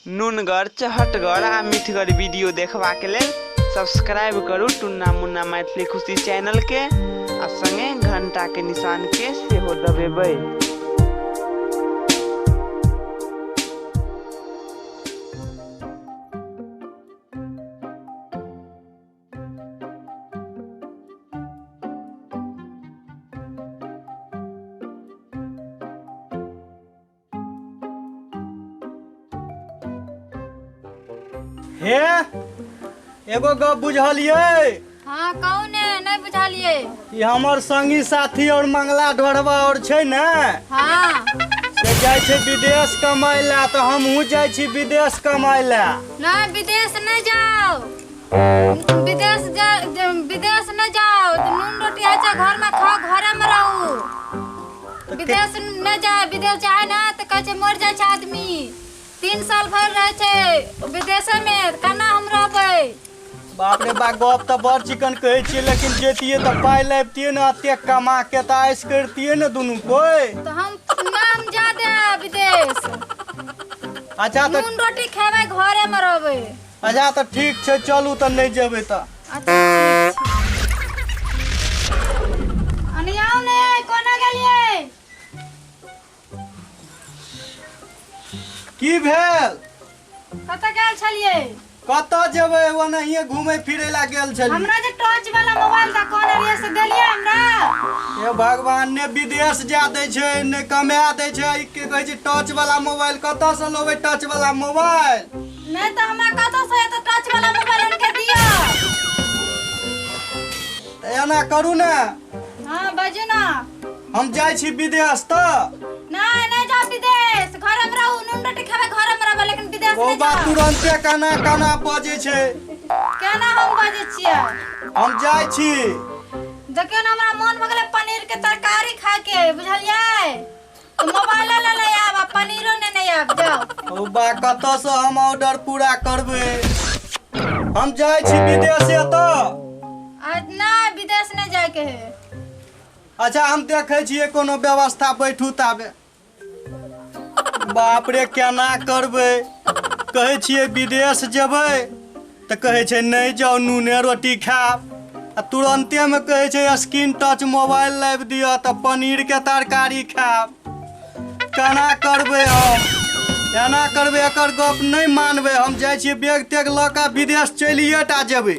नुनगर चहटगर आ मीठगर वीडियो देखबा के लेल सब्सक्राइब करू टुन्ना मुन्ना मैथिली खुशी चैनल के आ संगे घंटा के निशान के सेहो दबेबै। हे एगो गप बुझलिए? हाँ कौन है नहीं बुझलिए? ये हमर संगी साथी और मंगला ढोरवा और छै ने, हाँ से जाय छै विदेश कमाई ला, तो हमहू जाय छी विदेश कमाई ला। नहीं विदेश नहीं जाओ, विदेश नहीं जाओ, नून रोटी अच्छा घर में खाओ, घर में रहो। विदेश नहीं जाए, विदेश जाए ना तो कहे मर जाए आदमी। 3 साल भर रहे छे विदेश में, केना हम रहबै? बाप रे बा, गप तो बड़ चिकन कहे छी, लेकिन जेतिए तो पाई लेबतिए न, अते कमा के तो ऐश करतिए न दुनू कोई। तो हम नाम जा दे विदेश। अच्छा तो नून रोटी खेबै, घरे में रहबै। अच्छा तो ठीक छै, चलू तो नहीं जेबै तो। अनियाओ ने कोना गेलिए? की भेल? कतऽ गेल छलिए? कतऽ जेबै? ओनहिए घूमे फिरे ला गेल छली। हमरा जे टच वाला मोबाइल था कोन एरिया से देलिए हमरा? हे भगवान, ने विदेश जा दै छै ने कमा दै छै, के कहै छै टच वाला मोबाइल? कतऽ से लेबै टच वाला मोबाइल? नहीं तो हमरा कतऽ से तो टच वाला मोबाइल उनके दिया। एना करू ने, हां बाजू ना। हम जाय छी विदेश तो। नहीं जा विदेश, घर में रहू, नून रोटी खावे घर में रहबै, लेकिन विदेश ओ नहीं बात जा। तुरंते काना बजे छै। केना हम बाजै छियै? हम जाय छी। देखियो ना, हमरा मन भ गेलै पनीर के तरकारी खा के, बुझलियै? तो मोबाइल ले आब, पनीरो नहीं आब जाओ। ओ बा, कतऽ से हम ऑर्डर पूरा करबै? हम जाय छी विदेश तो। आज नहीं विदेश नहीं जाए के है। अच्छा हम देखे छियै कोनो व्यवस्था, बैठू ताबे। बाप रे, केना करबै? कहै छियै विदेश जेबै तऽ कहै छै नहीं जाओ, नूने रोटी खाब। आ तुरंते में कहै छै स्क्रीन टच मोबाइल लाबि दिअ तऽ पनीर के तरकारी खाब। केना करबै हम? एना करबै, एकर गप नहीं मानबै। हम जाइ छियै बैग तैग लऽ कऽ विदेश चलिए टा जेबै।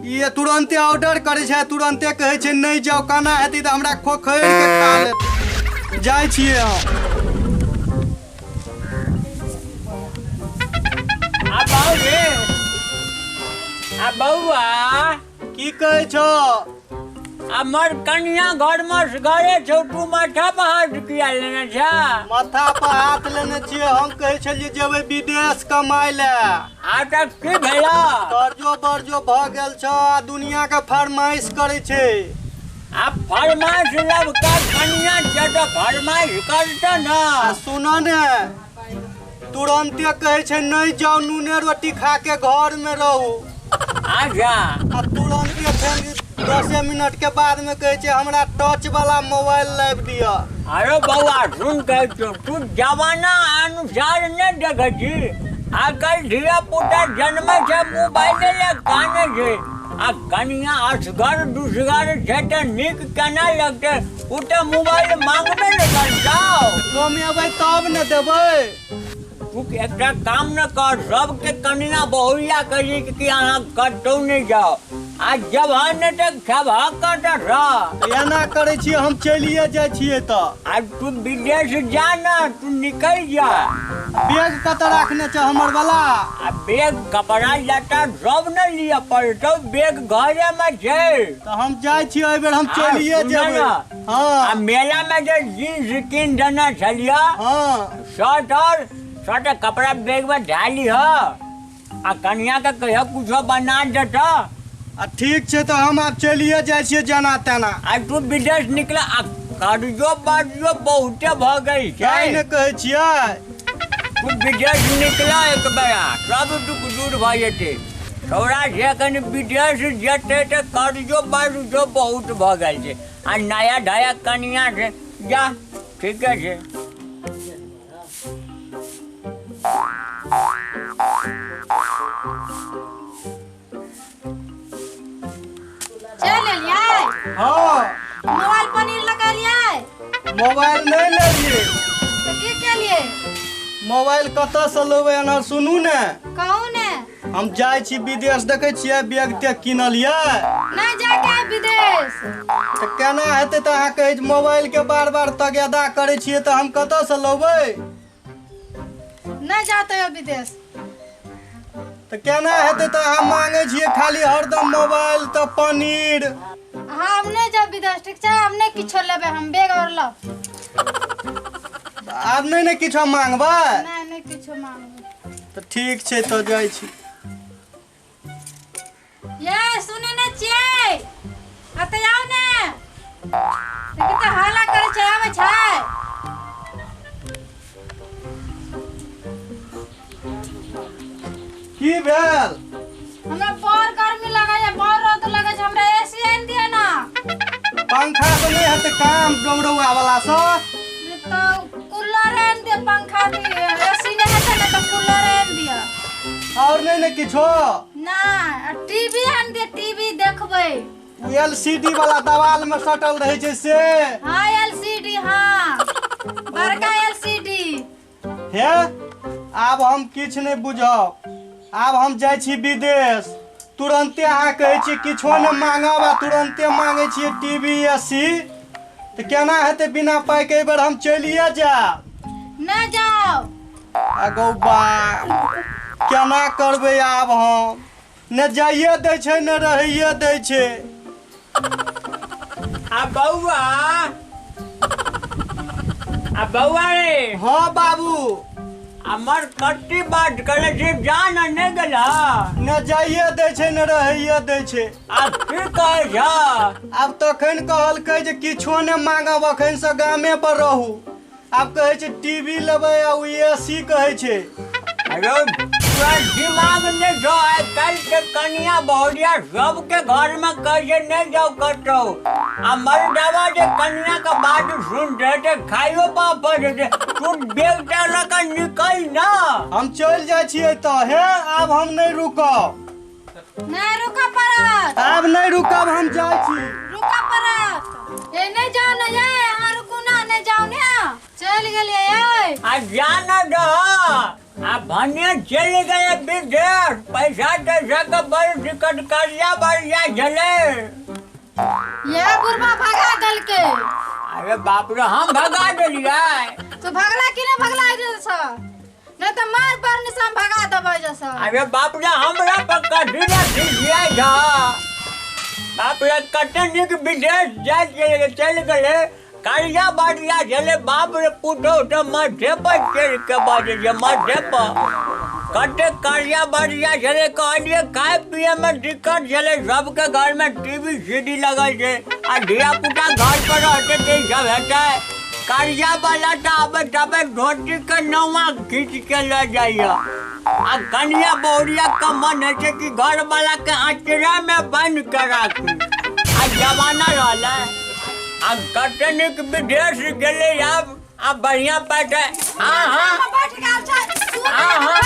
ये तुरंते ऑर्डर करे छै, तुरंते कहे छै नहीं जाओ, केना हेतै तऽ हमरा खोखैर के खा लेत। जाइ छियै हम। आ बउआ की कहै छो? हमर कन्या घर में घरे छौ, तू माथा पर हाथ किया लेने छा? माथा पर हाथ लेने छियै। हम कहै छलियै जेबै विदेश कमाई ला। आ तक की भेला? कर्जो बर्जो भऽ गेल छ, दुनिया के फरमाइश करे छै। आ फरमाइश लब का कन्या छै तो फरमाइश करते ना। सुन ने, तुरंते कहै छै नहीं जाओ, नूने रोटी खा के घर में रहू। अच्छा आ तुरंते फेर 10 मिनट के बाद में कहै छै हमरा टच वाला मोबाइल लाबि दिअ। अरे बउआ सुन के तू जमाना अनुसार नहीं देखे छी। आजकल धिया पुता जन्मे से मोबाइल ले काने छै। आ कनिया असगर दुसगर छै त नीक केना लगते? उ त मोबाइल मांगबे न करताओ। कमेबै तब न देबै। तू एकटा काम न कर, सबके कनिया बहुरिया कही कि अहाँ कतौ नहीं जाओ। आ जब ने तक सब करता रह। एना करे छियै, हम चलिए जाइ छियै तो। आज तू विदेश जा ना, तू निकल जा। बैग कतऽ राखने छ हमर वाला? आ बैग कपड़ा लत्ता सब न लिया पड़तो, बैग घरे में छै। तो हम जाइ छियै, एहि बेर हम चलिए जेबै। आ हाँ मेला में जो जींस किन देना छलिया, हाँ शर्ट कपड़ा बैग में डाली हो। आ कन्या के कहियो कुछो बना देता। ठीक छै, तो हम आब चलिए जाइ छियै जेना तेना। आ तू विदेश निकला, आ कर्जो बार्जो बहुते भ गई काहे छै। ने कहै छियै? तू विदेश निकला एक बेरा सब दुख दूर भ जेते। छोरा जे कनि विदेश जेते त कर्जो बार्जो बहुत भ गई छै। आ नया ढाया कनिया छै, जा ठीक है। मोबाइल कतऽ से लेबै एना सुनू ने। कहू ने। हम जाइ छी विदेश, देखै छियै बैग तैग किनलियै। नहीं जाके विदेश। तऽ केना हेतै? तऽ अहाँ कहै छी मोबाइल के बार बार तगेदा करै छियै तऽ हम कतऽ से लेबै? नहीं जाते हो विदेश। तऽ केना हेतै? तऽ अहाँ मांगै छियै खाली हरदम मोबाइल तऽ पनीर। हम नहीं जाब विदेश, ठीक छै? हम नहीं किछो लेबे, हम बैग और लो। आब नहीं ने किछो मांगबै? नहीं नहीं किछो मांगबे। तऽ ठीक छै तऽ जाइ छी। ये सुने ने छियै, अते आओ ने। देखि त हाला करे छै, आवे छै। की भेल? हमरा बड़ गर्मी लगे छै, बड़ रौद लगे छै, हमरा एसी आनि दिया ना। पंखा तो नहीं हेतै काम डोमरौआ वाला सँ? तो कूलर आनि दिया, पंखा दिया, एसी नहीं हेतै ना तो कूलर आनि दिया। और नहीं ने किछो? ना, टीवी आनि दिया, टीवी देखबै। LCD वाला दवाल में सटल रहे छै से? हाँ LCD, हाँ बड़का LCD। हे आब हम किछ नहीं बुझब। आब हम जाइ छी विदेश, तुरंते अहाँ कहै छी किछो नहीं मांगब आ तुरंते मांगे छियै टीवी AC। तऽ केना हेतै? बिना पाई के बेर हम चलिए जाब। ना जाओ। आगौ बा केना करबै आब? हम ने जाइए दै छै ने रहैए दै छै। आ बउआ रे। हाँ बाबू। हमर कट्टी बात करे छी, जान नहीं गेला। ने जाइए दै छै ने रहैए दै छै। आ की कहै छ? आब तखन कहलकै जे किछो ने मांगब, अखन से गामे पर रहू। आब कहै छै टीवी लेबै आ AC कहै छै। अरे तोरा दिमाग नहीं छौ? आइ काल्हि के कनिया बहुरिया सबके घर में कहै छै नहीं जाओ कतौ। आ मर्दवा जे कनिया के बात सुनते ते खाइयो पापड़ देते। तू बैग लऽ कऽ निकल ना। हम चल जाइ छियै तऽ। हे आब हम नहीं रुकब। नहीं रुका पड़त। आब नहीं रुकब, हम जाइ छी। रुका पड़त। ये नहीं जाओ ना, ये यहाँ रुकू ना, नहीं जाओ ना। चल गेलिए ये। आ जाना दो। आ भने चल गए विदेश, पैसा तैसा के बड़ टिकट करिया बढ़िया झले। ये बुढ़वा भगा दल के। अरे बाप रे, हम भगा देलिए। तो भगला कि नहीं भगला जैसा? नहीं तो मार पर निशान भगा दबे जैसा। अरे बाप रे, हमरा पर कथी ना खिसिया जा। बाप रे, कते निक विदेश जाए चल गए, करिया बढ़िया झले। बाप रे, पुटो तो माथे पर चढ़ के बाजे जे माथे पर कटे करिया बढ़िया झले। कहलिए खाए पिए में दिक्कत झले, सबके घर में टीवी CD लगल छै। आ धिया पुता घर पर रहते ते सब हेतै। करिया वाला तो आबे तबे धोती के नौवा खींच के ले जाइए। आ कनिया बहुरिया का मन है कि घर वाला के आचरा में बंद के राखी। आ जमाना रहला। आ कते निक विदेश गेले, अब बढ़िया बैठे। हाँ हाँ बैठ गेल छै। हाँ हाँ।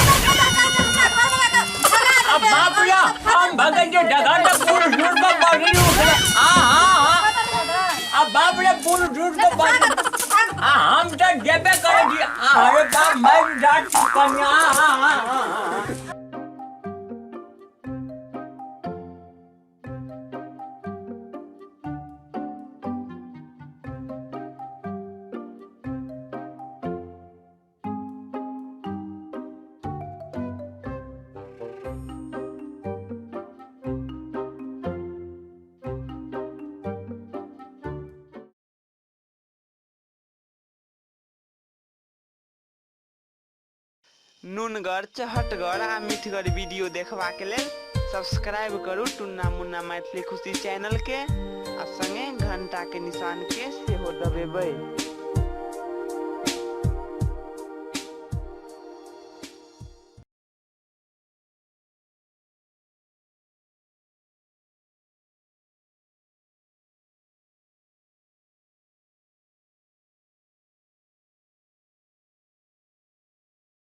अब बाप रे, हम भगे जे जगह तक पूरा झूठ को बड़ी उठले। हाँ हाँ हाँ। अब बाप रे, पूरा झूठ को बड़ी। हम तो जेबे करे छी। अरे बाप, मैं जात कन्या। हाँ हाँ हाँ। नुनगर, चहटगर आ मीठगर वीडियो देखबाक लेल सब्सक्राइब करू टुन्ना मुन्ना मैथिली खुशी चैनल के, आ संगे घंटा के निशान के सेहो दबेबै।